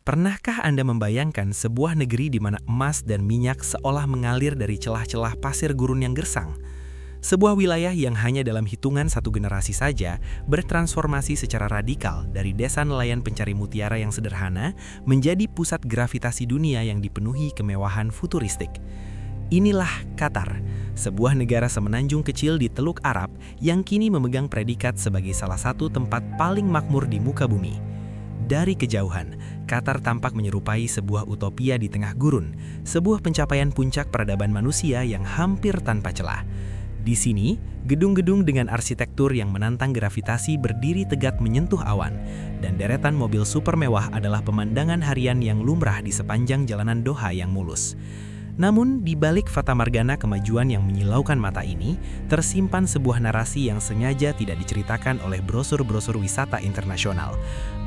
Pernahkah Anda membayangkan sebuah negeri di mana emas dan minyak seolah mengalir dari celah-celah pasir gurun yang gersang? Sebuah wilayah yang hanya dalam hitungan satu generasi saja bertransformasi secara radikal dari desa nelayan pencari mutiara yang sederhana menjadi pusat gravitasi dunia yang dipenuhi kemewahan futuristik. Inilah Qatar, sebuah negara semenanjung kecil di Teluk Arab yang kini memegang predikat sebagai salah satu tempat paling makmur di muka bumi. Dari kejauhan, Qatar tampak menyerupai sebuah utopia di tengah gurun, sebuah pencapaian puncak peradaban manusia yang hampir tanpa celah. Di sini, gedung-gedung dengan arsitektur yang menantang gravitasi berdiri tegak menyentuh awan, dan deretan mobil super mewah adalah pemandangan harian yang lumrah di sepanjang jalanan Doha yang mulus. Namun, di balik fatamorgana kemajuan yang menyilaukan mata ini, tersimpan sebuah narasi yang sengaja tidak diceritakan oleh brosur-brosur wisata internasional.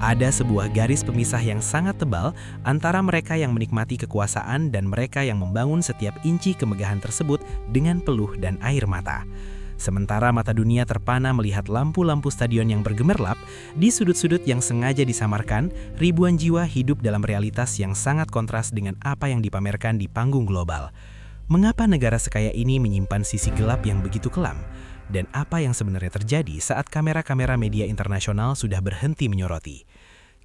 Ada sebuah garis pemisah yang sangat tebal antara mereka yang menikmati kekuasaan dan mereka yang membangun setiap inci kemegahan tersebut dengan peluh dan air mata. Sementara mata dunia terpana melihat lampu-lampu stadion yang bergemerlap, di sudut-sudut yang sengaja disamarkan, ribuan jiwa hidup dalam realitas yang sangat kontras dengan apa yang dipamerkan di panggung global. Mengapa negara sekaya ini menyimpan sisi gelap yang begitu kelam? Dan apa yang sebenarnya terjadi saat kamera-kamera media internasional sudah berhenti menyoroti?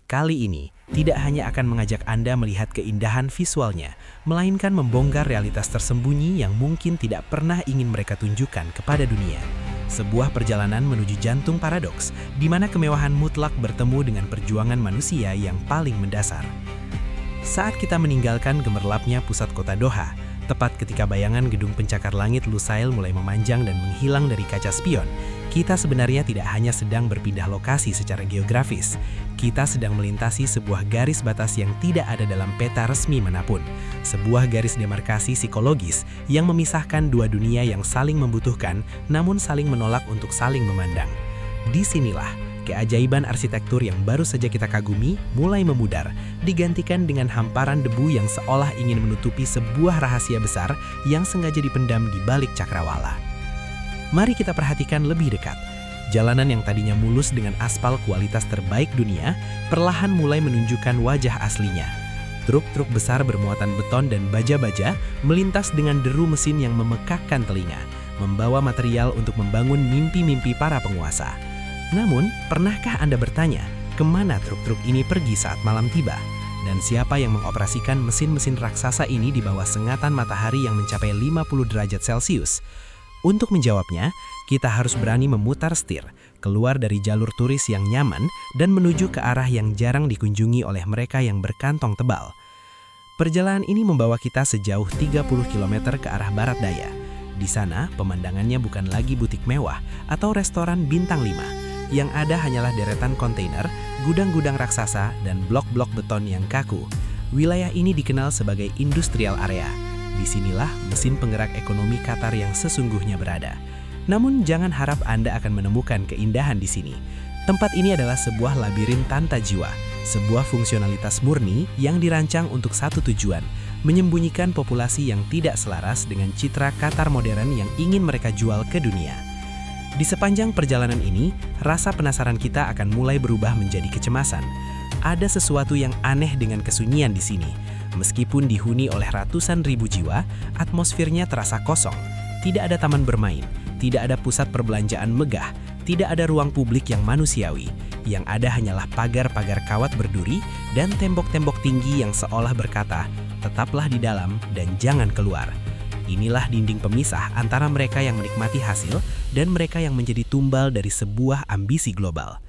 Kali ini, tidak hanya akan mengajak Anda melihat keindahan visualnya, melainkan membongkar realitas tersembunyi yang mungkin tidak pernah ingin mereka tunjukkan kepada dunia. Sebuah perjalanan menuju jantung paradoks, di mana kemewahan mutlak bertemu dengan perjuangan manusia yang paling mendasar. Saat kita meninggalkan gemerlapnya pusat kota Doha, tepat ketika bayangan gedung pencakar langit Lusail mulai memanjang dan menghilang dari kaca spion, kita sebenarnya tidak hanya sedang berpindah lokasi secara geografis. Kita sedang melintasi sebuah garis batas yang tidak ada dalam peta resmi manapun. Sebuah garis demarkasi psikologis yang memisahkan dua dunia yang saling membutuhkan, namun saling menolak untuk saling memandang. Disinilah keajaiban arsitektur yang baru saja kita kagumi mulai memudar, digantikan dengan hamparan debu yang seolah ingin menutupi sebuah rahasia besar yang sengaja dipendam di balik cakrawala. Mari kita perhatikan lebih dekat. Jalanan yang tadinya mulus dengan aspal kualitas terbaik dunia, perlahan mulai menunjukkan wajah aslinya. Truk-truk besar bermuatan beton dan baja-baja melintas dengan deru mesin yang memekakkan telinga, membawa material untuk membangun mimpi-mimpi para penguasa. Namun, pernahkah Anda bertanya, kemana truk-truk ini pergi saat malam tiba? Dan siapa yang mengoperasikan mesin-mesin raksasa ini di bawah sengatan matahari yang mencapai 50 derajat Celcius? Untuk menjawabnya, kita harus berani memutar setir, keluar dari jalur turis yang nyaman, dan menuju ke arah yang jarang dikunjungi oleh mereka yang berkantong tebal. Perjalanan ini membawa kita sejauh 30 km ke arah barat daya. Di sana, pemandangannya bukan lagi butik mewah atau restoran bintang 5. Yang ada hanyalah deretan kontainer, gudang-gudang raksasa, dan blok-blok beton yang kaku. Wilayah ini dikenal sebagai industrial area. Disinilah mesin penggerak ekonomi Qatar yang sesungguhnya berada. Namun jangan harap Anda akan menemukan keindahan di sini. Tempat ini adalah sebuah labirin tanpa jiwa, sebuah fungsionalitas murni yang dirancang untuk satu tujuan, menyembunyikan populasi yang tidak selaras dengan citra Qatar modern yang ingin mereka jual ke dunia. Di sepanjang perjalanan ini, rasa penasaran kita akan mulai berubah menjadi kecemasan. Ada sesuatu yang aneh dengan kesunyian di sini. Meskipun dihuni oleh ratusan ribu jiwa, atmosfernya terasa kosong. Tidak ada taman bermain, tidak ada pusat perbelanjaan megah, tidak ada ruang publik yang manusiawi. Yang ada hanyalah pagar-pagar kawat berduri dan tembok-tembok tinggi yang seolah berkata, "Tetaplah di dalam dan jangan keluar." Inilah dinding pemisah antara mereka yang menikmati hasil dan mereka yang menjadi tumbal dari sebuah ambisi global.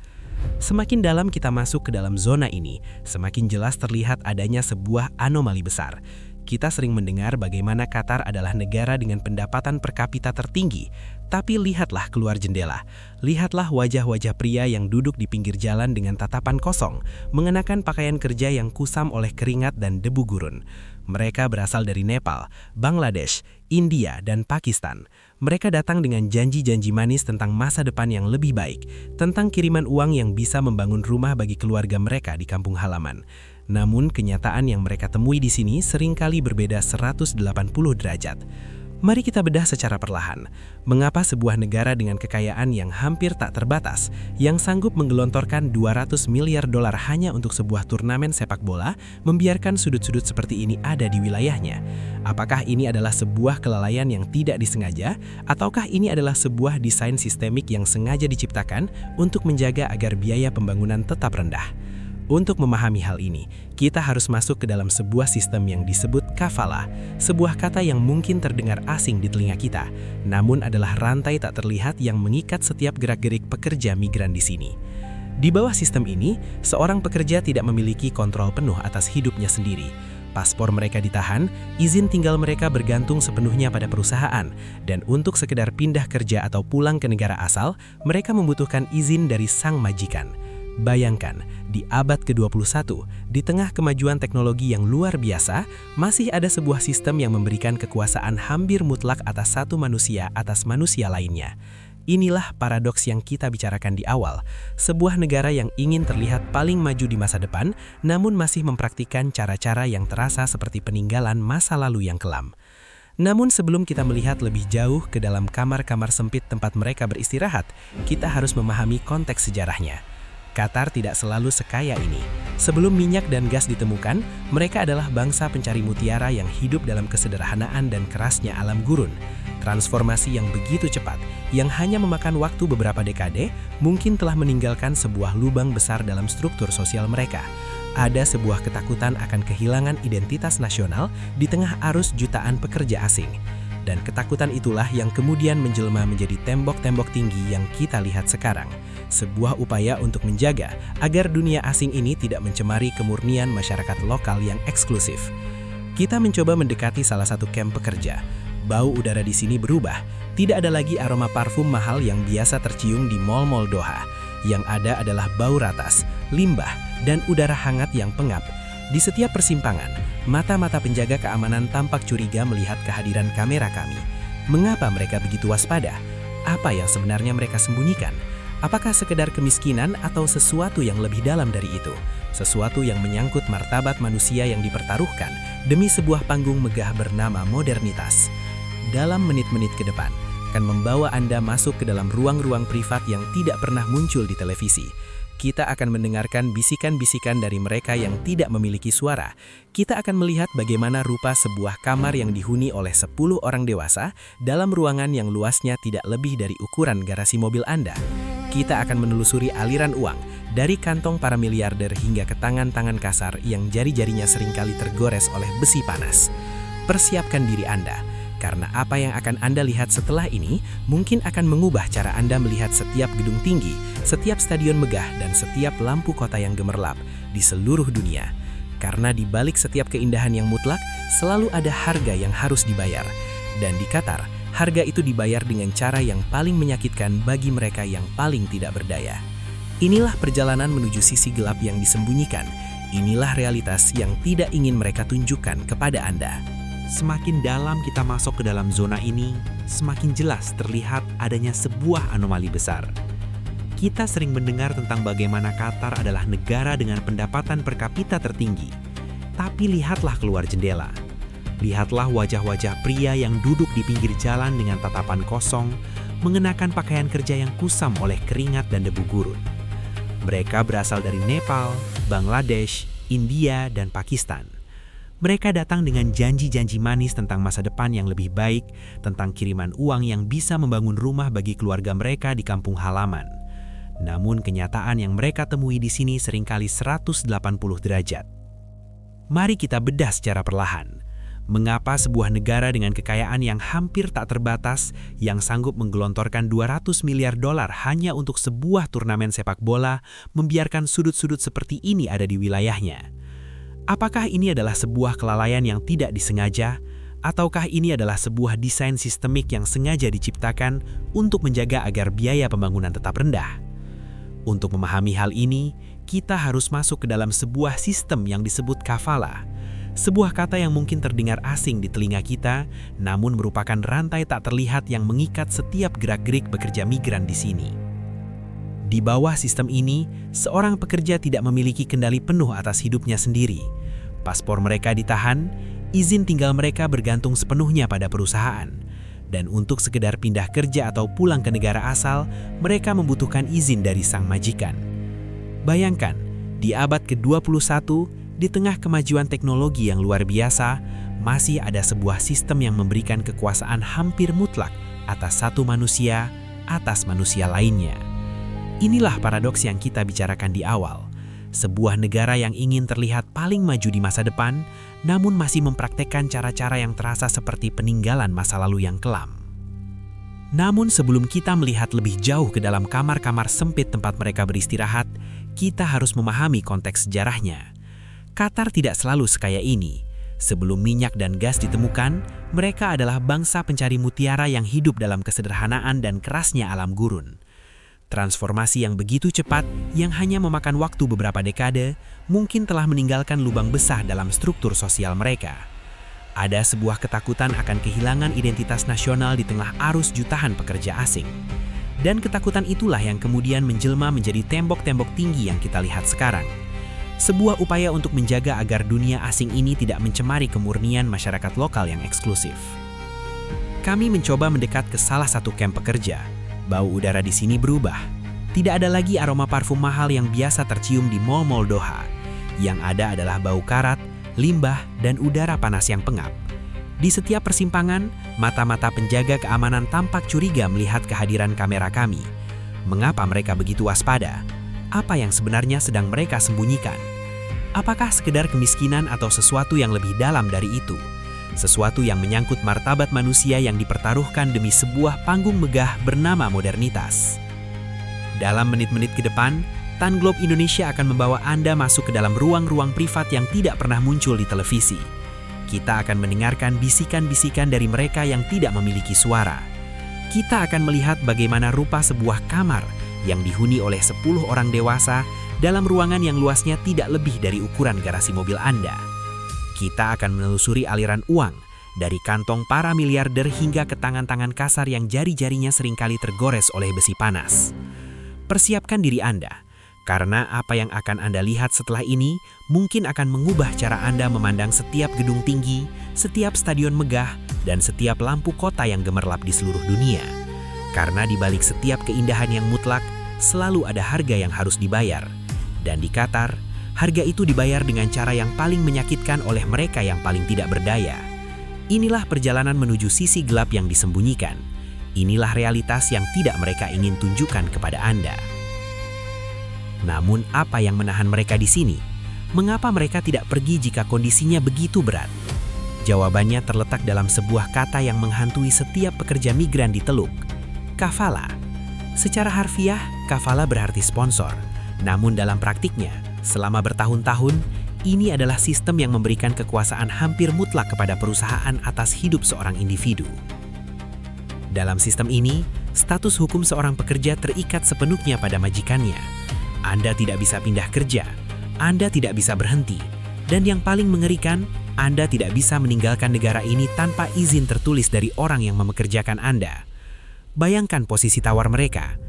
Semakin dalam kita masuk ke dalam zona ini, semakin jelas terlihat adanya sebuah anomali besar. Kita sering mendengar bagaimana Qatar adalah negara dengan pendapatan per kapita tertinggi, tapi lihatlah keluar jendela. Lihatlah wajah-wajah pria yang duduk di pinggir jalan dengan tatapan kosong, mengenakan pakaian kerja yang kusam oleh keringat dan debu gurun. Mereka berasal dari Nepal, Bangladesh, India, dan Pakistan. Mereka datang dengan janji-janji manis tentang masa depan yang lebih baik, tentang kiriman uang yang bisa membangun rumah bagi keluarga mereka di kampung halaman. Namun, kenyataan yang mereka temui di sini seringkali berbeda 180 derajat. Mari kita bedah secara perlahan. Mengapa sebuah negara dengan kekayaan yang hampir tak terbatas, yang sanggup menggelontorkan 200 miliar dolar hanya untuk sebuah turnamen sepak bola, membiarkan sudut-sudut seperti ini ada di wilayahnya? Apakah ini adalah sebuah kelalaian yang tidak disengaja, ataukah ini adalah sebuah desain sistemik yang sengaja diciptakan untuk menjaga agar biaya pembangunan tetap rendah? Untuk memahami hal ini, kita harus masuk ke dalam sebuah sistem yang disebut kafala, sebuah kata yang mungkin terdengar asing di telinga kita, namun adalah rantai tak terlihat yang mengikat setiap gerak-gerik pekerja migran di sini. Di bawah sistem ini, seorang pekerja tidak memiliki kontrol penuh atas hidupnya sendiri. Paspor mereka ditahan, izin tinggal mereka bergantung sepenuhnya pada perusahaan, dan untuk sekedar pindah kerja atau pulang ke negara asal, mereka membutuhkan izin dari sang majikan. Bayangkan, di abad ke-21, di tengah kemajuan teknologi yang luar biasa, masih ada sebuah sistem yang memberikan kekuasaan hampir mutlak atas satu manusia atas manusia lainnya. Inilah paradoks yang kita bicarakan di awal, sebuah negara yang ingin terlihat paling maju di masa depan, namun masih mempraktikkan cara-cara yang terasa seperti peninggalan masa lalu yang kelam. Namun sebelum kita melihat lebih jauh ke dalam kamar-kamar sempit tempat mereka beristirahat, kita harus memahami konteks sejarahnya. Qatar tidak selalu sekaya ini. Sebelum minyak dan gas ditemukan, mereka adalah bangsa pencari mutiara yang hidup dalam kesederhanaan dan kerasnya alam gurun. Transformasi yang begitu cepat, yang hanya memakan waktu beberapa dekade, mungkin telah meninggalkan sebuah lubang besar dalam struktur sosial mereka. Ada sebuah ketakutan akan kehilangan identitas nasional di tengah arus jutaan pekerja asing. Dan ketakutan itulah yang kemudian menjelma menjadi tembok-tembok tinggi yang kita lihat sekarang. Sebuah upaya untuk menjaga agar dunia asing ini tidak mencemari kemurnian masyarakat lokal yang eksklusif. Kita mencoba mendekati salah satu kamp pekerja. Bau udara di sini berubah. Tidak ada lagi aroma parfum mahal yang biasa tercium di mal-mal Doha. Yang ada adalah bau ratas, limbah, dan udara hangat yang pengap. Di setiap persimpangan, mata-mata penjaga keamanan tampak curiga melihat kehadiran kamera kami. Mengapa mereka begitu waspada? Apa yang sebenarnya mereka sembunyikan? Apakah sekedar kemiskinan atau sesuatu yang lebih dalam dari itu? Sesuatu yang menyangkut martabat manusia yang dipertaruhkan demi sebuah panggung megah bernama modernitas. Dalam menit-menit ke depan, akan membawa Anda masuk ke dalam ruang-ruang privat yang tidak pernah muncul di televisi. Kita akan mendengarkan bisikan-bisikan dari mereka yang tidak memiliki suara. Kita akan melihat bagaimana rupa sebuah kamar yang dihuni oleh 10 orang dewasa dalam ruangan yang luasnya tidak lebih dari ukuran garasi mobil Anda. Kita akan menelusuri aliran uang dari kantong para miliarder hingga ke tangan-tangan kasar yang jari-jarinya seringkali tergores oleh besi panas. Persiapkan diri Anda. Karena apa yang akan Anda lihat setelah ini mungkin akan mengubah cara Anda melihat setiap gedung tinggi, setiap stadion megah, dan setiap lampu kota yang gemerlap di seluruh dunia. Karena di balik setiap keindahan yang mutlak, selalu ada harga yang harus dibayar. Dan di Qatar, harga itu dibayar dengan cara yang paling menyakitkan bagi mereka yang paling tidak berdaya. Inilah perjalanan menuju sisi gelap yang disembunyikan. Inilah realitas yang tidak ingin mereka tunjukkan kepada Anda. Semakin dalam kita masuk ke dalam zona ini, semakin jelas terlihat adanya sebuah anomali besar. Kita sering mendengar tentang bagaimana Qatar adalah negara dengan pendapatan per kapita tertinggi. Tapi lihatlah keluar jendela. Lihatlah wajah-wajah pria yang duduk di pinggir jalan dengan tatapan kosong, mengenakan pakaian kerja yang kusam oleh keringat dan debu gurun. Mereka berasal dari Nepal, Bangladesh, India, dan Pakistan. Mereka datang dengan janji-janji manis tentang masa depan yang lebih baik, tentang kiriman uang yang bisa membangun rumah bagi keluarga mereka di kampung halaman. Namun kenyataan yang mereka temui di sini seringkali 180 derajat. Mari kita bedah secara perlahan. Mengapa sebuah negara dengan kekayaan yang hampir tak terbatas, yang sanggup menggelontorkan 200 miliar dolar hanya untuk sebuah turnamen sepak bola, membiarkan sudut-sudut seperti ini ada di wilayahnya? Apakah ini adalah sebuah kelalaian yang tidak disengaja, ataukah ini adalah sebuah desain sistemik yang sengaja diciptakan untuk menjaga agar biaya pembangunan tetap rendah? Untuk memahami hal ini, kita harus masuk ke dalam sebuah sistem yang disebut kafala. Sebuah kata yang mungkin terdengar asing di telinga kita, namun merupakan rantai tak terlihat yang mengikat setiap gerak-gerik pekerja migran di sini. Di bawah sistem ini, seorang pekerja tidak memiliki kendali penuh atas hidupnya sendiri. Paspor mereka ditahan, izin tinggal mereka bergantung sepenuhnya pada perusahaan. Dan untuk sekedar pindah kerja atau pulang ke negara asal, mereka membutuhkan izin dari sang majikan. Bayangkan, di abad ke-21, di tengah kemajuan teknologi yang luar biasa, masih ada sebuah sistem yang memberikan kekuasaan hampir mutlak atas satu manusia atas manusia lainnya. Inilah paradoks yang kita bicarakan di awal. Sebuah negara yang ingin terlihat paling maju di masa depan, namun masih mempraktekkan cara-cara yang terasa seperti peninggalan masa lalu yang kelam. Namun sebelum kita melihat lebih jauh ke dalam kamar-kamar sempit tempat mereka beristirahat, kita harus memahami konteks sejarahnya. Qatar tidak selalu sekaya ini. Sebelum minyak dan gas ditemukan, mereka adalah bangsa pencari mutiara yang hidup dalam kesederhanaan dan kerasnya alam gurun. Transformasi yang begitu cepat, yang hanya memakan waktu beberapa dekade, mungkin telah meninggalkan lubang besar dalam struktur sosial mereka. Ada sebuah ketakutan akan kehilangan identitas nasional di tengah arus jutaan pekerja asing. Dan ketakutan itulah yang kemudian menjelma menjadi tembok-tembok tinggi yang kita lihat sekarang. Sebuah upaya untuk menjaga agar dunia asing ini tidak mencemari kemurnian masyarakat lokal yang eksklusif. Kami mencoba mendekat ke salah satu kamp pekerja. Bau udara di sini berubah. Tidak ada lagi aroma parfum mahal yang biasa tercium di mal-mal Doha. Yang ada adalah bau karat, limbah, dan udara panas yang pengap. Di setiap persimpangan, mata-mata penjaga keamanan tampak curiga melihat kehadiran kamera kami. Mengapa mereka begitu waspada? Apa yang sebenarnya sedang mereka sembunyikan? Apakah sekedar kemiskinan atau sesuatu yang lebih dalam dari itu? Sesuatu yang menyangkut martabat manusia yang dipertaruhkan demi sebuah panggung megah bernama modernitas. Dalam menit-menit ke depan, Tan Globe Indonesia akan membawa Anda masuk ke dalam ruang-ruang privat yang tidak pernah muncul di televisi. Kita akan mendengarkan bisikan-bisikan dari mereka yang tidak memiliki suara. Kita akan melihat bagaimana rupa sebuah kamar yang dihuni oleh 10 orang dewasa dalam ruangan yang luasnya tidak lebih dari ukuran garasi mobil Anda. Kita akan menelusuri aliran uang, dari kantong para miliarder hingga ke tangan-tangan kasar yang jari-jarinya seringkali tergores oleh besi panas. Persiapkan diri Anda, karena apa yang akan Anda lihat setelah ini mungkin akan mengubah cara Anda memandang setiap gedung tinggi, setiap stadion megah, dan setiap lampu kota yang gemerlap di seluruh dunia. Karena di balik setiap keindahan yang mutlak, selalu ada harga yang harus dibayar. Dan di Qatar, harga itu dibayar dengan cara yang paling menyakitkan oleh mereka yang paling tidak berdaya. Inilah perjalanan menuju sisi gelap yang disembunyikan. Inilah realitas yang tidak mereka ingin tunjukkan kepada Anda. Namun apa yang menahan mereka di sini? Mengapa mereka tidak pergi jika kondisinya begitu berat? Jawabannya terletak dalam sebuah kata yang menghantui setiap pekerja migran di Teluk. Kafala. Secara harfiah, kafala berarti sponsor. Namun dalam praktiknya, selama bertahun-tahun, ini adalah sistem yang memberikan kekuasaan hampir mutlak kepada perusahaan atas hidup seorang individu. Dalam sistem ini, status hukum seorang pekerja terikat sepenuhnya pada majikannya. Anda tidak bisa pindah kerja, Anda tidak bisa berhenti, dan yang paling mengerikan, Anda tidak bisa meninggalkan negara ini tanpa izin tertulis dari orang yang memekerjakan Anda. Bayangkan posisi tawar mereka.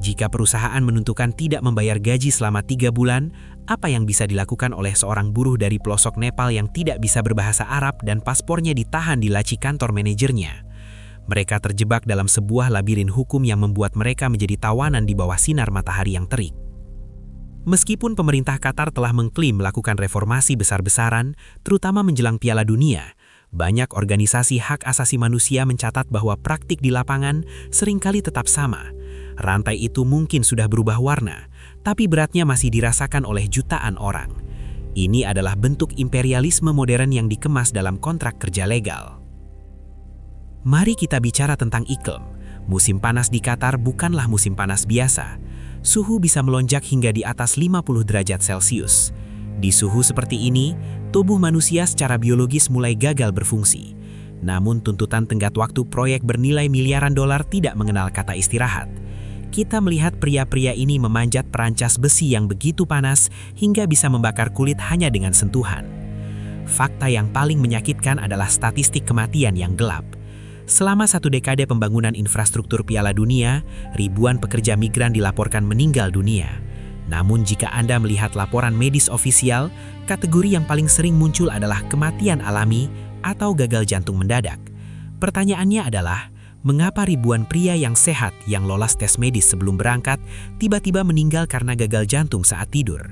Jika perusahaan menentukan tidak membayar gaji selama 3 bulan, apa yang bisa dilakukan oleh seorang buruh dari pelosok Nepal yang tidak bisa berbahasa Arab dan paspornya ditahan di laci kantor manajernya? Mereka terjebak dalam sebuah labirin hukum yang membuat mereka menjadi tawanan di bawah sinar matahari yang terik. Meskipun pemerintah Qatar telah mengklaim melakukan reformasi besar-besaran, terutama menjelang Piala Dunia, banyak organisasi hak asasi manusia mencatat bahwa praktik di lapangan seringkali tetap sama. Rantai itu mungkin sudah berubah warna, tapi beratnya masih dirasakan oleh jutaan orang. Ini adalah bentuk imperialisme modern yang dikemas dalam kontrak kerja legal. Mari kita bicara tentang iklim. Musim panas di Qatar bukanlah musim panas biasa. Suhu bisa melonjak hingga di atas 50 derajat Celcius. Di suhu seperti ini, tubuh manusia secara biologis mulai gagal berfungsi. Namun tuntutan tenggat waktu proyek bernilai miliaran dolar tidak mengenal kata istirahat. Kita melihat pria-pria ini memanjat perancas besi yang begitu panas hingga bisa membakar kulit hanya dengan sentuhan. Fakta yang paling menyakitkan adalah statistik kematian yang gelap. Selama 1 dekade pembangunan infrastruktur Piala Dunia, ribuan pekerja migran dilaporkan meninggal dunia. Namun jika Anda melihat laporan medis ofisial, kategori yang paling sering muncul adalah kematian alami atau gagal jantung mendadak. Pertanyaannya adalah, Mengapa ribuan pria yang sehat yang lolos tes medis sebelum berangkat tiba-tiba meninggal karena gagal jantung saat tidur?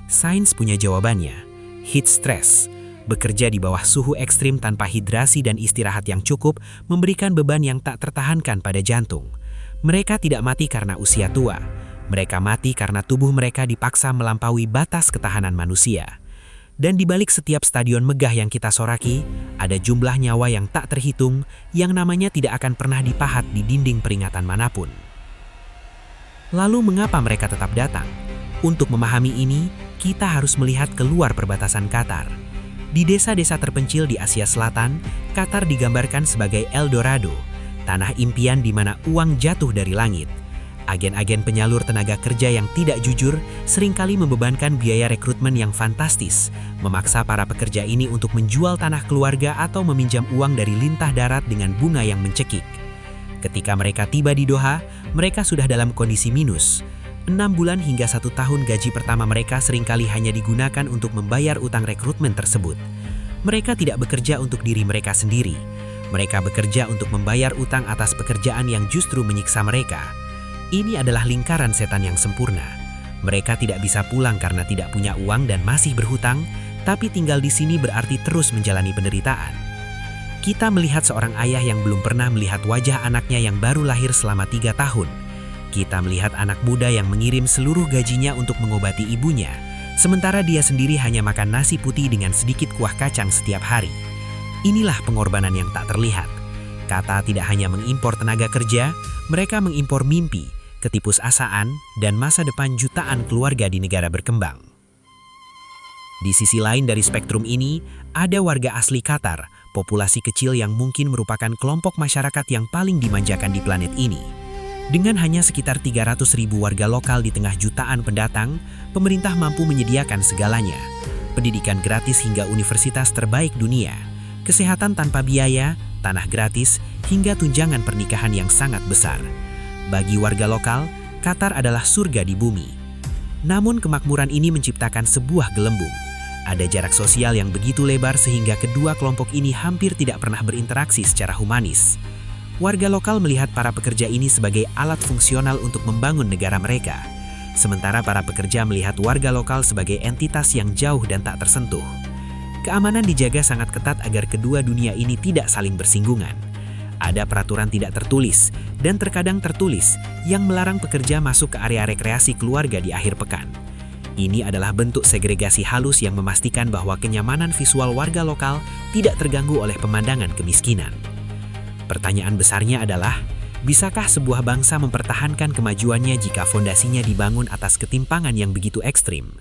Sains punya jawabannya. Heat stress. Bekerja di bawah suhu ekstrim tanpa hidrasi dan istirahat yang cukup memberikan beban yang tak tertahankan pada jantung. Mereka tidak mati karena usia tua. Mereka mati karena tubuh mereka dipaksa melampaui batas ketahanan manusia. Dan di balik setiap stadion megah yang kita soraki, ada jumlah nyawa yang tak terhitung yang namanya tidak akan pernah dipahat di dinding peringatan manapun. Lalu mengapa mereka tetap datang? Untuk memahami ini, kita harus melihat keluar perbatasan Qatar. Di desa-desa terpencil di Asia Selatan, Qatar digambarkan sebagai El Dorado, tanah impian di mana uang jatuh dari langit. Agen-agen penyalur tenaga kerja yang tidak jujur seringkali membebankan biaya rekrutmen yang fantastis, memaksa para pekerja ini untuk menjual tanah keluarga atau meminjam uang dari lintah darat dengan bunga yang mencekik. Ketika mereka tiba di Doha, mereka sudah dalam kondisi minus. 6 bulan hingga 1 tahun gaji pertama mereka seringkali hanya digunakan untuk membayar utang rekrutmen tersebut. Mereka tidak bekerja untuk diri mereka sendiri. Mereka bekerja untuk membayar utang atas pekerjaan yang justru menyiksa mereka. Ini adalah lingkaran setan yang sempurna. Mereka tidak bisa pulang karena tidak punya uang dan masih berhutang, tapi tinggal di sini berarti terus menjalani penderitaan. Kita melihat seorang ayah yang belum pernah melihat wajah anaknya yang baru lahir selama 3 tahun. Kita melihat anak muda yang mengirim seluruh gajinya untuk mengobati ibunya, sementara dia sendiri hanya makan nasi putih dengan sedikit kuah kacang setiap hari. Inilah pengorbanan yang tak terlihat. Qatar tidak hanya mengimpor tenaga kerja, mereka mengimpor mimpi, ketipusasaan, dan masa depan jutaan keluarga di negara berkembang. Di sisi lain dari spektrum ini, ada warga asli Qatar, populasi kecil yang mungkin merupakan kelompok masyarakat yang paling dimanjakan di planet ini. Dengan hanya sekitar 300.000 warga lokal di tengah jutaan pendatang, pemerintah mampu menyediakan segalanya. Pendidikan gratis hingga universitas terbaik dunia, kesehatan tanpa biaya, tanah gratis, hingga tunjangan pernikahan yang sangat besar. Bagi warga lokal, Qatar adalah surga di bumi. Namun kemakmuran ini menciptakan sebuah gelembung. Ada jarak sosial yang begitu lebar sehingga kedua kelompok ini hampir tidak pernah berinteraksi secara humanis. Warga lokal melihat para pekerja ini sebagai alat fungsional untuk membangun negara mereka, sementara para pekerja melihat warga lokal sebagai entitas yang jauh dan tak tersentuh. Keamanan dijaga sangat ketat agar kedua dunia ini tidak saling bersinggungan. Ada peraturan tidak tertulis dan terkadang tertulis yang melarang pekerja masuk ke area rekreasi keluarga di akhir pekan. Ini adalah bentuk segregasi halus yang memastikan bahwa kenyamanan visual warga lokal tidak terganggu oleh pemandangan kemiskinan. Pertanyaan besarnya adalah, bisakah sebuah bangsa mempertahankan kemajuannya jika fondasinya dibangun atas ketimpangan yang begitu ekstrim?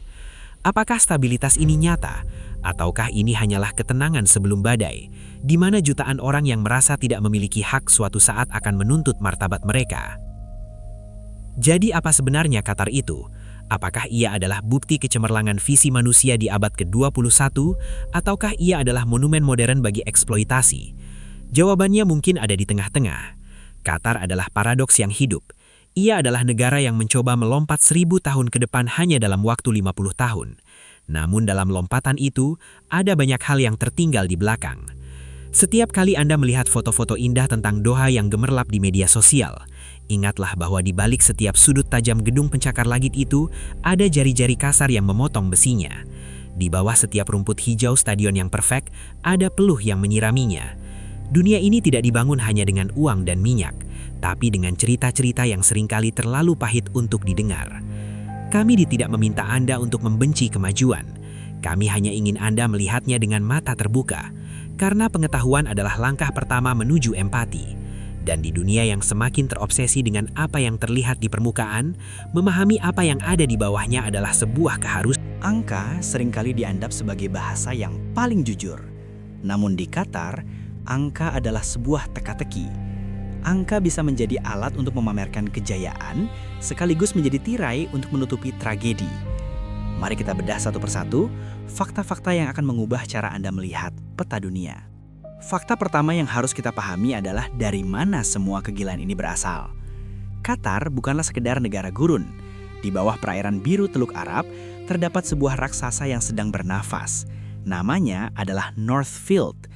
Apakah stabilitas ini nyata, ataukah ini hanyalah ketenangan sebelum badai, di mana jutaan orang yang merasa tidak memiliki hak suatu saat akan menuntut martabat mereka? Jadi apa sebenarnya Qatar itu? Apakah ia adalah bukti kecemerlangan visi manusia di abad ke-21, ataukah ia adalah monumen modern bagi eksploitasi? Jawabannya mungkin ada di tengah-tengah. Qatar adalah paradoks yang hidup. Ia adalah negara yang mencoba melompat 1000 tahun ke depan hanya dalam waktu 50 tahun. Namun dalam lompatan itu, ada banyak hal yang tertinggal di belakang. Setiap kali Anda melihat foto-foto indah tentang Doha yang gemerlap di media sosial, ingatlah bahwa di balik setiap sudut tajam gedung pencakar langit itu, ada jari-jari kasar yang memotong besinya. Di bawah setiap rumput hijau stadion yang perfect, ada peluh yang menyiraminya. Dunia ini tidak dibangun hanya dengan uang dan minyak, tapi dengan cerita-cerita yang seringkali terlalu pahit untuk didengar. Kami tidak meminta Anda untuk membenci kemajuan. Kami hanya ingin Anda melihatnya dengan mata terbuka, karena pengetahuan adalah langkah pertama menuju empati. Dan di dunia yang semakin terobsesi dengan apa yang terlihat di permukaan, memahami apa yang ada di bawahnya adalah sebuah keharusan. Angka seringkali dianggap sebagai bahasa yang paling jujur. Namun di Qatar, angka adalah sebuah teka-teki. Angka bisa menjadi alat untuk memamerkan kejayaan, sekaligus menjadi tirai untuk menutupi tragedi. Mari kita bedah satu persatu, fakta-fakta yang akan mengubah cara Anda melihat peta dunia. Fakta pertama yang harus kita pahami adalah dari mana semua kegilaan ini berasal. Qatar bukanlah sekedar negara gurun. Di bawah perairan biru Teluk Arab, terdapat sebuah raksasa yang sedang bernafas. Namanya adalah North Field.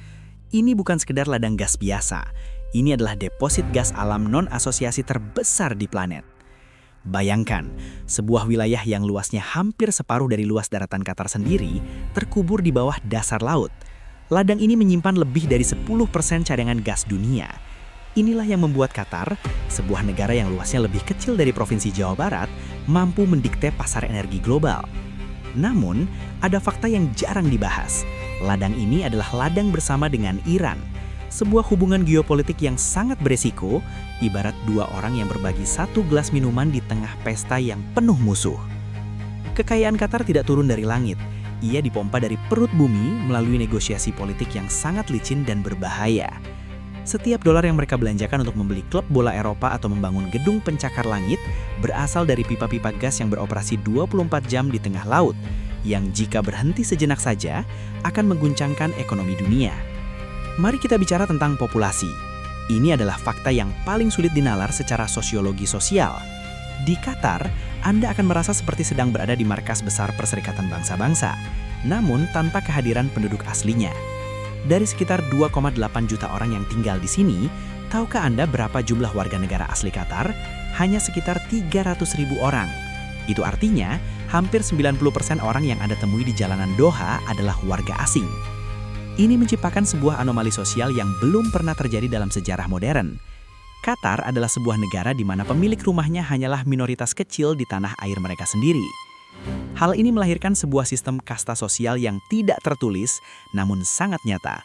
Ini bukan sekedar ladang gas biasa. Ini adalah deposit gas alam non-asosiasi terbesar di planet. Bayangkan, sebuah wilayah yang luasnya hampir separuh dari luas daratan Qatar sendiri terkubur di bawah dasar laut. Ladang ini menyimpan lebih dari 10% cadangan gas dunia. Inilah yang membuat Qatar, sebuah negara yang luasnya lebih kecil dari Provinsi Jawa Barat, mampu mendikte pasar energi global. Namun, ada fakta yang jarang dibahas. Ladang ini adalah ladang bersama dengan Iran. Sebuah hubungan geopolitik yang sangat beresiko, ibarat dua orang yang berbagi satu gelas minuman di tengah pesta yang penuh musuh. Kekayaan Qatar tidak turun dari langit. Ia dipompa dari perut bumi melalui negosiasi politik yang sangat licin dan berbahaya. Setiap dolar yang mereka belanjakan untuk membeli klub bola Eropa atau membangun gedung pencakar langit berasal dari pipa-pipa gas yang beroperasi 24 jam di tengah laut, yang jika berhenti sejenak saja akan mengguncangkan ekonomi dunia. Mari kita bicara tentang populasi. Ini adalah fakta yang paling sulit dinalar secara sosiologi sosial. Di Qatar, Anda akan merasa seperti sedang berada di markas besar Perserikatan Bangsa-Bangsa, namun tanpa kehadiran penduduk aslinya. Dari sekitar 2,8 juta orang yang tinggal di sini, tahukah Anda berapa jumlah warga negara asli Qatar? Hanya sekitar 300.000 orang. Itu artinya, hampir 90% orang yang Anda temui di jalanan Doha adalah warga asing. Ini menciptakan sebuah anomali sosial yang belum pernah terjadi dalam sejarah modern. Qatar adalah sebuah negara di mana pemilik rumahnya hanyalah minoritas kecil di tanah air mereka sendiri. Hal ini melahirkan sebuah sistem kasta sosial yang tidak tertulis, namun sangat nyata.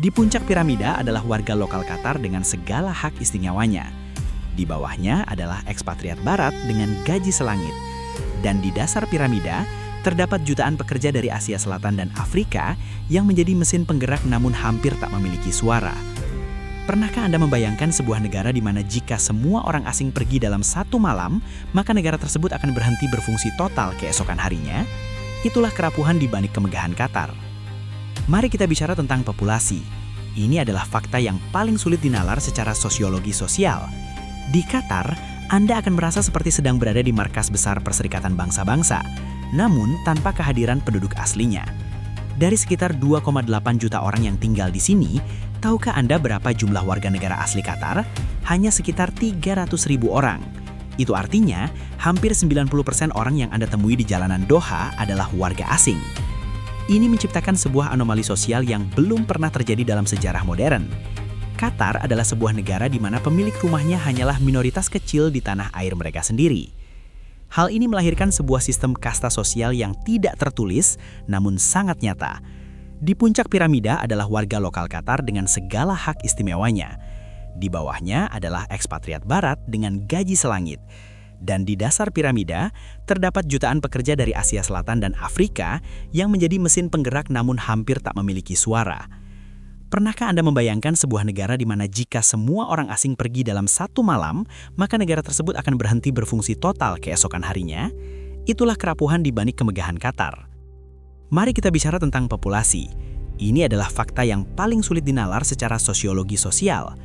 Di puncak piramida adalah warga lokal Qatar dengan segala hak istimewanya. Di bawahnya adalah ekspatriat barat dengan gaji selangit. Dan di dasar piramida, terdapat jutaan pekerja dari Asia Selatan dan Afrika yang menjadi mesin penggerak namun hampir tak memiliki suara. Pernahkah Anda membayangkan sebuah negara di mana jika semua orang asing pergi dalam satu malam, maka negara tersebut akan berhenti berfungsi total keesokan harinya? Itulah kerapuhan di balik kemegahan Qatar. Mari kita bicara tentang populasi. Ini adalah fakta yang paling sulit dinalar secara sosiologi sosial. Di Qatar, Anda akan merasa seperti sedang berada di markas besar Perserikatan Bangsa-Bangsa, namun tanpa kehadiran penduduk aslinya. Dari sekitar 2,8 juta orang yang tinggal di sini, tahukah Anda berapa jumlah warga negara asli Qatar? Hanya sekitar 300.000 orang. Itu artinya, hampir 90% orang yang Anda temui di jalanan Doha adalah warga asing. Ini menciptakan sebuah anomali sosial yang belum pernah terjadi dalam sejarah modern. Qatar adalah sebuah negara di mana pemilik rumahnya hanyalah minoritas kecil di tanah air mereka sendiri. Hal ini melahirkan sebuah sistem kasta sosial yang tidak tertulis, namun sangat nyata. Di puncak piramida adalah warga lokal Qatar dengan segala hak istimewanya. Di bawahnya adalah ekspatriat barat dengan gaji selangit. Dan di dasar piramida, terdapat jutaan pekerja dari Asia Selatan dan Afrika yang menjadi mesin penggerak namun hampir tak memiliki suara. Pernahkah Anda membayangkan sebuah negara di mana jika semua orang asing pergi dalam satu malam, maka negara tersebut akan berhenti berfungsi total keesokan harinya? Itulah kerapuhan di balik kemegahan Qatar. Mari kita bicara tentang populasi. Ini adalah fakta yang paling sulit dinalar secara sosiologi sosial.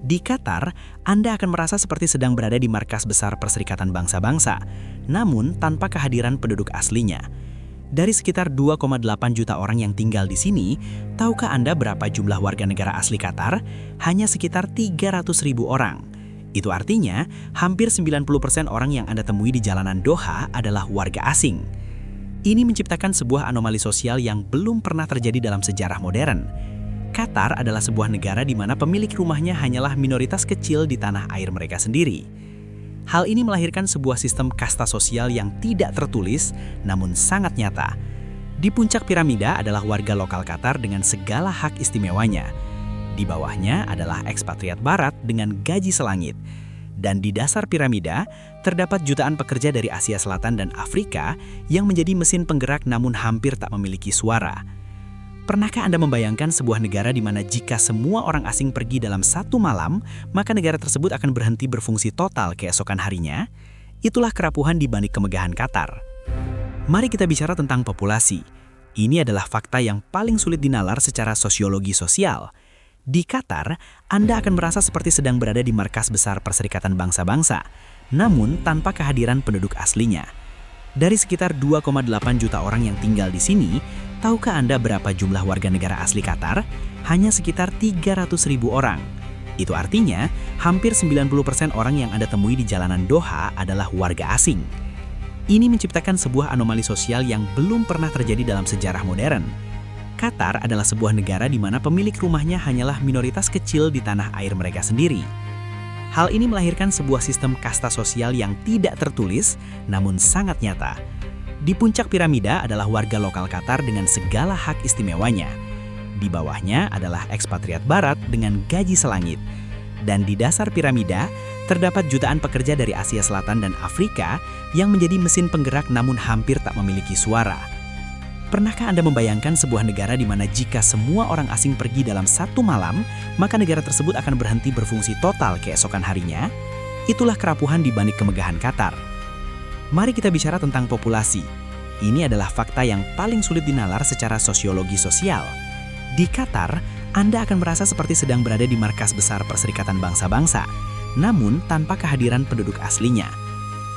Di Qatar, Anda akan merasa seperti sedang berada di markas besar Perserikatan Bangsa-Bangsa, namun tanpa kehadiran penduduk aslinya. Dari sekitar 2,8 juta orang yang tinggal di sini, tahukah Anda berapa jumlah warga negara asli Qatar? Hanya sekitar 300.000 orang. Itu artinya, hampir 90% orang yang Anda temui di jalanan Doha adalah warga asing. Ini menciptakan sebuah anomali sosial yang belum pernah terjadi dalam sejarah modern. Qatar adalah sebuah negara di mana pemilik rumahnya hanyalah minoritas kecil di tanah air mereka sendiri. Hal ini melahirkan sebuah sistem kasta sosial yang tidak tertulis, namun sangat nyata. Di puncak piramida adalah warga lokal Qatar dengan segala hak istimewanya. Di bawahnya adalah ekspatriat barat dengan gaji selangit. Dan di dasar piramida, terdapat jutaan pekerja dari Asia Selatan dan Afrika yang menjadi mesin penggerak namun hampir tak memiliki suara. Pernahkah Anda membayangkan sebuah negara di mana jika semua orang asing pergi dalam satu malam, maka negara tersebut akan berhenti berfungsi total keesokan harinya? Itulah kerapuhan di balik kemegahan Qatar. Mari kita bicara tentang populasi. Ini adalah fakta yang paling sulit dinalar secara sosiologi sosial. Di Qatar, Anda akan merasa seperti sedang berada di markas besar Perserikatan Bangsa-Bangsa, namun tanpa kehadiran penduduk aslinya. Dari sekitar 2,8 juta orang yang tinggal di sini, tahukah Anda berapa jumlah warga negara asli Qatar? Hanya sekitar 300.000 orang. Itu artinya, hampir 90% orang yang Anda temui di jalanan Doha adalah warga asing. Ini menciptakan sebuah anomali sosial yang belum pernah terjadi dalam sejarah modern. Qatar adalah sebuah negara di mana pemilik rumahnya hanyalah minoritas kecil di tanah air mereka sendiri. Hal ini melahirkan sebuah sistem kasta sosial yang tidak tertulis, namun sangat nyata. Di puncak piramida adalah warga lokal Qatar dengan segala hak istimewanya. Di bawahnya adalah ekspatriat barat dengan gaji selangit. Dan di dasar piramida, terdapat jutaan pekerja dari Asia Selatan dan Afrika yang menjadi mesin penggerak namun hampir tak memiliki suara. Pernahkah Anda membayangkan sebuah negara di mana jika semua orang asing pergi dalam satu malam, maka negara tersebut akan berhenti berfungsi total keesokan harinya? Itulah kerapuhan di balik kemegahan Qatar. Mari kita bicara tentang populasi. Ini adalah fakta yang paling sulit dinalar secara sosiologi sosial. Di Qatar, Anda akan merasa seperti sedang berada di markas besar Perserikatan Bangsa-Bangsa, namun tanpa kehadiran penduduk aslinya.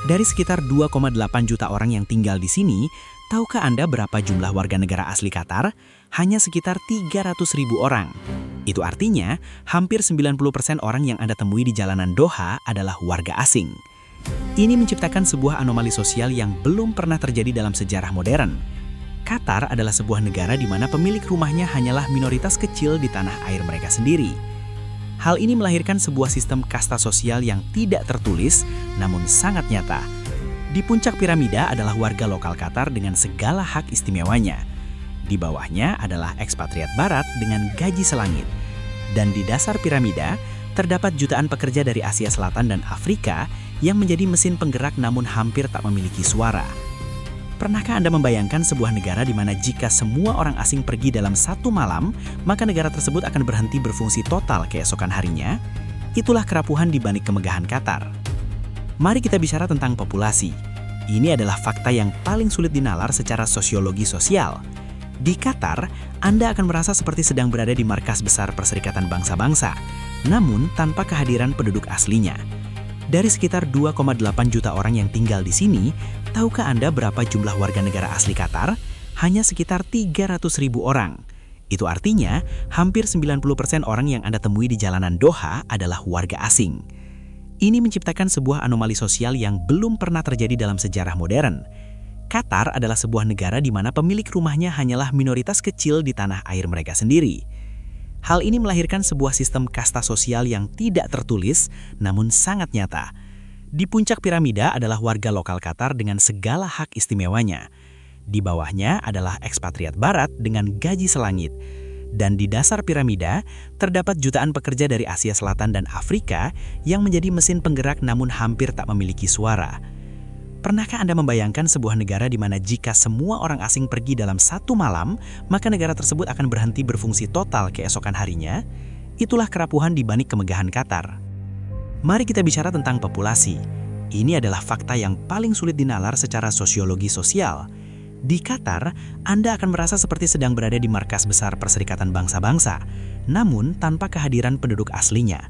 Dari sekitar 2,8 juta orang yang tinggal di sini, tahukah Anda berapa jumlah warga negara asli Qatar? Hanya sekitar 300.000 orang. Itu artinya, hampir 90% orang yang Anda temui di jalanan Doha adalah warga asing. Ini menciptakan sebuah anomali sosial yang belum pernah terjadi dalam sejarah modern. Qatar adalah sebuah negara di mana pemilik rumahnya hanyalah minoritas kecil di tanah air mereka sendiri. Hal ini melahirkan sebuah sistem kasta sosial yang tidak tertulis, namun sangat nyata. Di puncak piramida adalah warga lokal Qatar dengan segala hak istimewanya. Di bawahnya adalah ekspatriat barat dengan gaji selangit. Dan di dasar piramida, terdapat jutaan pekerja dari Asia Selatan dan Afrika yang menjadi mesin penggerak namun hampir tak memiliki suara. Pernahkah Anda membayangkan sebuah negara di mana jika semua orang asing pergi dalam satu malam, maka negara tersebut akan berhenti berfungsi total keesokan harinya? Itulah kerapuhan di balik kemegahan Qatar. Mari kita bicara tentang populasi. Ini adalah fakta yang paling sulit dinalar secara sosiologi sosial. Di Qatar, Anda akan merasa seperti sedang berada di markas besar Perserikatan Bangsa-Bangsa, namun tanpa kehadiran penduduk aslinya. Dari sekitar 2,8 juta orang yang tinggal di sini, tahukah Anda berapa jumlah warga negara asli Qatar? Hanya sekitar 300.000 orang. Itu artinya, hampir 90% orang yang Anda temui di jalanan Doha adalah warga asing. Ini menciptakan sebuah anomali sosial yang belum pernah terjadi dalam sejarah modern. Qatar adalah sebuah negara di mana pemilik rumahnya hanyalah minoritas kecil di tanah air mereka sendiri. Hal ini melahirkan sebuah sistem kasta sosial yang tidak tertulis, namun sangat nyata. Di puncak piramida adalah warga lokal Qatar dengan segala hak istimewanya. Di bawahnya adalah ekspatriat barat dengan gaji selangit. Dan di dasar piramida, terdapat jutaan pekerja dari Asia Selatan dan Afrika yang menjadi mesin penggerak namun hampir tak memiliki suara. Pernahkah Anda membayangkan sebuah negara di mana jika semua orang asing pergi dalam satu malam, maka negara tersebut akan berhenti berfungsi total keesokan harinya? Itulah kerapuhan di balik kemegahan Qatar. Mari kita bicara tentang populasi. Ini adalah fakta yang paling sulit dinalar secara sosiologi sosial. Di Qatar, Anda akan merasa seperti sedang berada di markas besar Perserikatan Bangsa-Bangsa, namun tanpa kehadiran penduduk aslinya.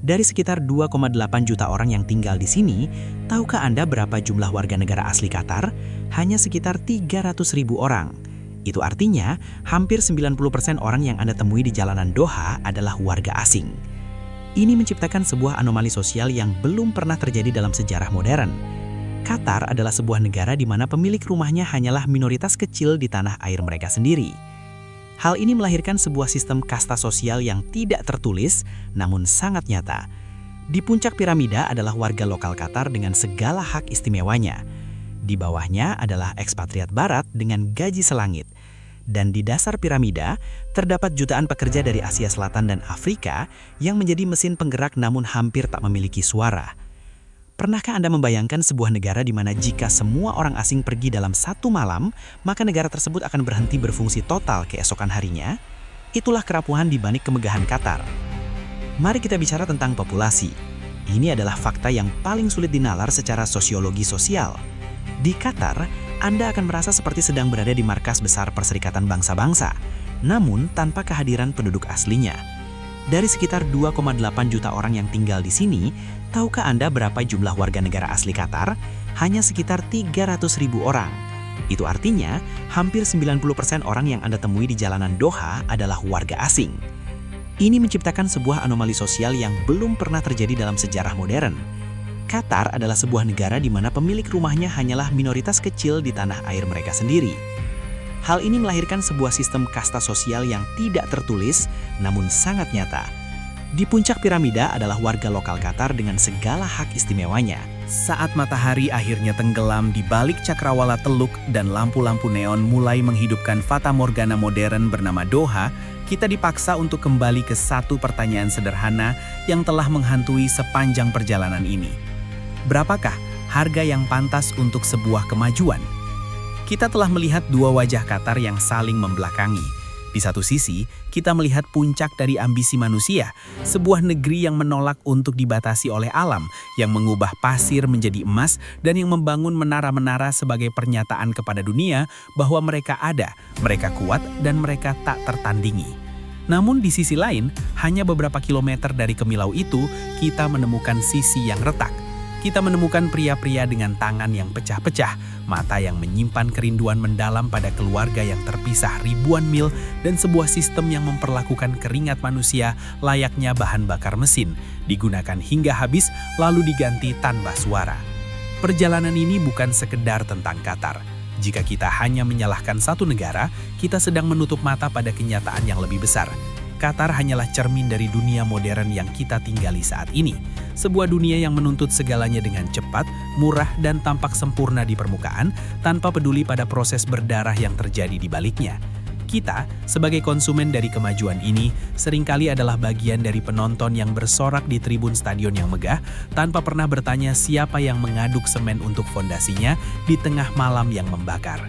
Dari sekitar 2,8 juta orang yang tinggal di sini, tahukah Anda berapa jumlah warga negara asli Qatar? Hanya sekitar 300.000 orang. Itu artinya, hampir 90% orang yang Anda temui di jalanan Doha adalah warga asing. Ini menciptakan sebuah anomali sosial yang belum pernah terjadi dalam sejarah modern. Qatar adalah sebuah negara di mana pemilik rumahnya hanyalah minoritas kecil di tanah air mereka sendiri. Hal ini melahirkan sebuah sistem kasta sosial yang tidak tertulis, namun sangat nyata. Di puncak piramida adalah warga lokal Qatar dengan segala hak istimewanya. Di bawahnya adalah ekspatriat barat dengan gaji selangit. Dan di dasar piramida, terdapat jutaan pekerja dari Asia Selatan dan Afrika yang menjadi mesin penggerak namun hampir tak memiliki suara. Pernahkah Anda membayangkan sebuah negara di mana jika semua orang asing pergi dalam satu malam, maka negara tersebut akan berhenti berfungsi total keesokan harinya? Itulah kerapuhan di balik kemegahan Qatar. Mari kita bicara tentang populasi. Ini adalah fakta yang paling sulit dinalar secara sosiologi sosial. Di Qatar, Anda akan merasa seperti sedang berada di markas besar Perserikatan Bangsa-Bangsa, namun tanpa kehadiran penduduk aslinya. Dari sekitar 2,8 juta orang yang tinggal di sini, tahukah Anda berapa jumlah warga negara asli Qatar? Hanya sekitar 300.000 orang. Itu artinya, hampir 90% orang yang Anda temui di jalanan Doha adalah warga asing. Ini menciptakan sebuah anomali sosial yang belum pernah terjadi dalam sejarah modern. Qatar adalah sebuah negara di mana pemilik rumahnya hanyalah minoritas kecil di tanah air mereka sendiri. Hal ini melahirkan sebuah sistem kasta sosial yang tidak tertulis, namun sangat nyata. Di puncak piramida adalah warga lokal Qatar dengan segala hak istimewanya. Saat matahari akhirnya tenggelam di balik cakrawala teluk dan lampu-lampu neon mulai menghidupkan fata morgana modern bernama Doha, kita dipaksa untuk kembali ke satu pertanyaan sederhana yang telah menghantui sepanjang perjalanan ini. Berapakah harga yang pantas untuk sebuah kemajuan? Kita telah melihat dua wajah Qatar yang saling membelakangi. Di satu sisi, kita melihat puncak dari ambisi manusia, sebuah negeri yang menolak untuk dibatasi oleh alam, yang mengubah pasir menjadi emas, dan yang membangun menara-menara sebagai pernyataan kepada dunia bahwa mereka ada, mereka kuat, dan mereka tak tertandingi. Namun di sisi lain, hanya beberapa kilometer dari Kemilau itu, kita menemukan sisi yang retak. Kita menemukan pria-pria dengan tangan yang pecah-pecah, mata yang menyimpan kerinduan mendalam pada keluarga yang terpisah ribuan mil, dan sebuah sistem yang memperlakukan keringat manusia layaknya bahan bakar mesin, digunakan hingga habis lalu diganti tanpa suara. Perjalanan ini bukan sekedar tentang Qatar. Jika kita hanya menyalahkan satu negara, kita sedang menutup mata pada kenyataan yang lebih besar. Qatar hanyalah cermin dari dunia modern yang kita tinggali saat ini. Sebuah dunia yang menuntut segalanya dengan cepat, murah, dan tampak sempurna di permukaan, tanpa peduli pada proses berdarah yang terjadi di baliknya. Kita, sebagai konsumen dari kemajuan ini, seringkali adalah bagian dari penonton yang bersorak di tribun stadion yang megah, tanpa pernah bertanya siapa yang mengaduk semen untuk fondasinya di tengah malam yang membakar.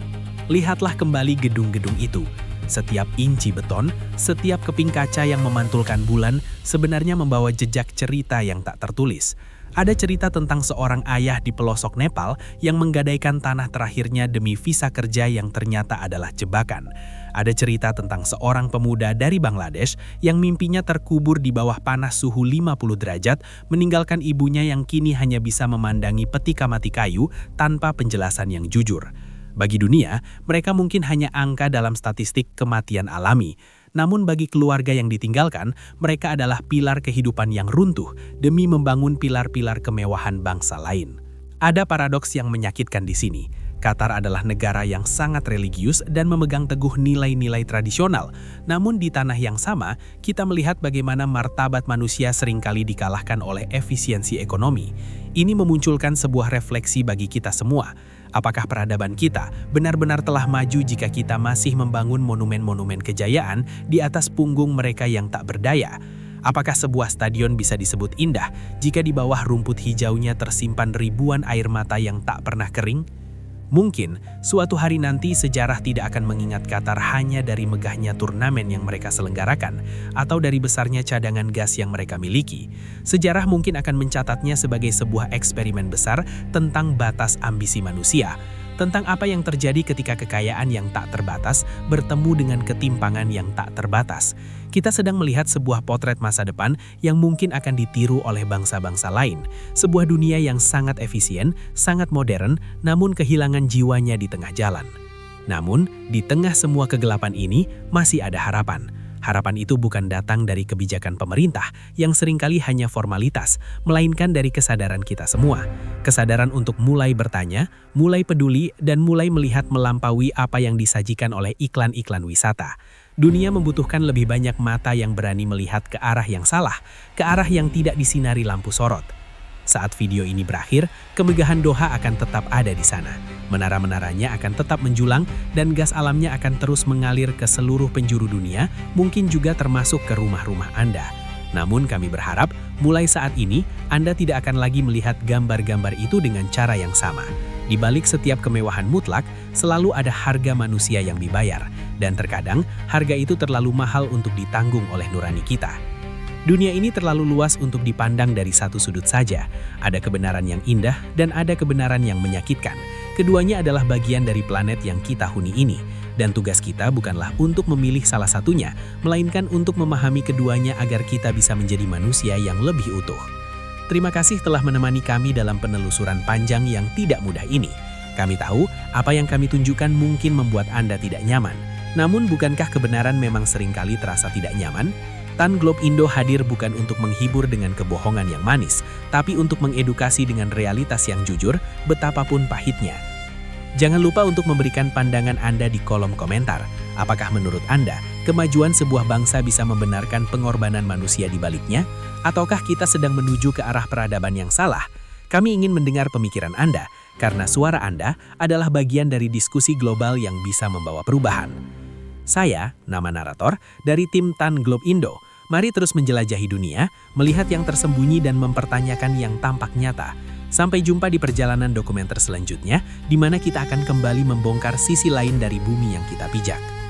Lihatlah kembali gedung-gedung itu. Setiap inci beton, setiap keping kaca yang memantulkan bulan sebenarnya membawa jejak cerita yang tak tertulis. Ada cerita tentang seorang ayah di pelosok Nepal yang menggadaikan tanah terakhirnya demi visa kerja yang ternyata adalah jebakan. Ada cerita tentang seorang pemuda dari Bangladesh yang mimpinya terkubur di bawah panas suhu 50 derajat, meninggalkan ibunya yang kini hanya bisa memandangi peti mati kayu tanpa penjelasan yang jujur. Bagi dunia, mereka mungkin hanya angka dalam statistik kematian alami. Namun bagi keluarga yang ditinggalkan, mereka adalah pilar kehidupan yang runtuh demi membangun pilar-pilar kemewahan bangsa lain. Ada paradoks yang menyakitkan di sini. Qatar adalah negara yang sangat religius dan memegang teguh nilai-nilai tradisional. Namun di tanah yang sama, kita melihat bagaimana martabat manusia seringkali dikalahkan oleh efisiensi ekonomi. Ini memunculkan sebuah refleksi bagi kita semua. Apakah peradaban kita benar-benar telah maju jika kita masih membangun monumen-monumen kejayaan di atas punggung mereka yang tak berdaya? Apakah sebuah stadion bisa disebut indah jika di bawah rumput hijaunya tersimpan ribuan air mata yang tak pernah kering? Mungkin suatu hari nanti sejarah tidak akan mengingat Qatar hanya dari megahnya turnamen yang mereka selenggarakan atau dari besarnya cadangan gas yang mereka miliki. Sejarah mungkin akan mencatatnya sebagai sebuah eksperimen besar tentang batas ambisi manusia, tentang apa yang terjadi ketika kekayaan yang tak terbatas bertemu dengan ketimpangan yang tak terbatas. Kita sedang melihat sebuah potret masa depan yang mungkin akan ditiru oleh bangsa-bangsa lain. Sebuah dunia yang sangat efisien, sangat modern, namun kehilangan jiwanya di tengah jalan. Namun, di tengah semua kegelapan ini, masih ada harapan. Harapan itu bukan datang dari kebijakan pemerintah yang seringkali hanya formalitas, melainkan dari kesadaran kita semua. Kesadaran untuk mulai bertanya, mulai peduli, dan mulai melihat melampaui apa yang disajikan oleh iklan-iklan wisata. Dunia membutuhkan lebih banyak mata yang berani melihat ke arah yang salah, ke arah yang tidak disinari lampu sorot. Saat video ini berakhir, kemegahan Doha akan tetap ada di sana. Menara-menaranya akan tetap menjulang dan gas alamnya akan terus mengalir ke seluruh penjuru dunia, mungkin juga termasuk ke rumah-rumah Anda. Namun kami berharap, mulai saat ini, Anda tidak akan lagi melihat gambar-gambar itu dengan cara yang sama. Di balik setiap kemewahan mutlak, selalu ada harga manusia yang dibayar. Dan terkadang, harga itu terlalu mahal untuk ditanggung oleh nurani kita. Dunia ini terlalu luas untuk dipandang dari satu sudut saja. Ada kebenaran yang indah dan ada kebenaran yang menyakitkan. Keduanya adalah bagian dari planet yang kita huni ini. Dan tugas kita bukanlah untuk memilih salah satunya, melainkan untuk memahami keduanya agar kita bisa menjadi manusia yang lebih utuh. Terima kasih telah menemani kami dalam penelusuran panjang yang tidak mudah ini. Kami tahu apa yang kami tunjukkan mungkin membuat Anda tidak nyaman. Namun bukankah kebenaran memang seringkali terasa tidak nyaman? Tan Globe Indo hadir bukan untuk menghibur dengan kebohongan yang manis, tapi untuk mengedukasi dengan realitas yang jujur, betapapun pahitnya. Jangan lupa untuk memberikan pandangan Anda di kolom komentar. Apakah menurut Anda, kemajuan sebuah bangsa bisa membenarkan pengorbanan manusia di baliknya? Ataukah kita sedang menuju ke arah peradaban yang salah? Kami ingin mendengar pemikiran Anda, karena suara Anda adalah bagian dari diskusi global yang bisa membawa perubahan. Saya, nama narator, dari tim Tan Globe Indo. Mari terus menjelajahi dunia, melihat yang tersembunyi dan mempertanyakan yang tampak nyata. Sampai jumpa di perjalanan dokumenter selanjutnya, di mana kita akan kembali membongkar sisi lain dari bumi yang kita pijak.